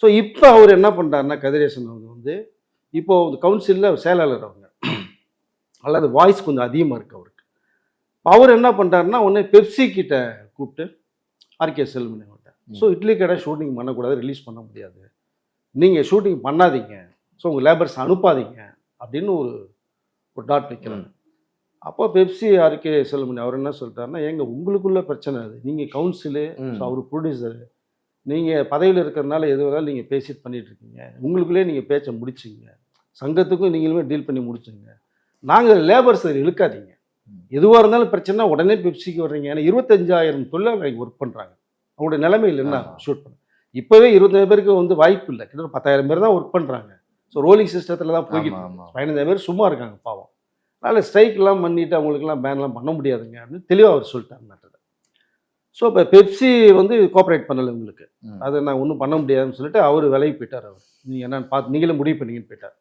So இப்போ அவர் என்ன பண்ணுறாருன்னா கதிரேசன் அவங்க வந்து இப்போ கவுன்சிலில் செயலாளர் அவங்க அல்லது வாய்ஸ் கொஞ்சம் அதிகமாக இருக்குது அவருக்கு. அவர் என்ன பண்ணுறாருன்னா உடனே பெப்சி கிட்ட கூப்பிட்டு ஆர்கே செல்வமணி அவர்கிட்ட, ஸோ இட்லி கடை ஷூட்டிங் பண்ணக்கூடாது, ரிலீஸ் பண்ண முடியாது, நீங்கள் ஷூட்டிங் பண்ணாதீங்க, ஸோ உங்கள் லேபர்ஸ் அனுப்பாதீங்க அப்படின்னு ஒரு டாட் வைக்கிறாங்க. அப்போ பெப்சி ஆர்கே செல்வமணி அவர் என்ன சொல்லிட்டாருன்னா, ஏங்க உங்களுக்குள்ள பிரச்சனை அது, நீங்கள் கவுன்சிலு, ஸோ அவர் ப்ரொடியூசரு, நீங்கள் பதவியில் இருக்கிறதுனால எது வேணாலும் நீங்கள் பேசிட்டு பண்ணிட்டு இருக்கீங்க, உங்களுக்குள்ளே நீங்கள் பேச்சை முடிச்சிங்க, சங்கத்துக்கும் நீங்களுமே டீல் பண்ணி முடிச்சுங்க, நாங்கள் லேபர்ஸ் இழுக்காதீங்க, எதுவாக இருந்தாலும் பிரச்சனை உடனே பெப்சிக்கு வர்றீங்க. ஏன்னா 25,000 தொழிலாளர்கள் ஒர்க் பண்ணுறாங்க, அவங்களுடைய நிலைமையில் என்ன ஷூட் பண்ண இப்போவே 25 பேருக்கு வந்து வாய்ப்பு இல்லை, கிட்டத்தட்ட 10,000 பேர் தான் ஒர்க் பண்ணுறாங்க. ஸோ ரோலிங் சிஸ்டத்தில் தான் போய்கிட்டு 15,000 பேர் சும்மா இருக்காங்க பாவம். அதனால் ஸ்ட்ரைக்லாம் பண்ணிவிட்டு அவங்களுக்குலாம் பேன்லாம் பண்ண முடியாதுங்க அப்படின்னு தெளிவாக அவர் சொல்லிட்டார் மேட்டர். ஸோ இப்போ பெப்சி வந்து கோஆப்ரேட் பண்ணலை உங்களுக்கு, அதை நான் ஒன்றும் பண்ண முடியாதுன்னு சொல்லிட்டு அவர் விலகி போயிட்டார். அவர் நீங்கள் என்னன்னு பார்த்து நீங்களே முடிவு பண்ணீங்கன்னு போயிட்டார்.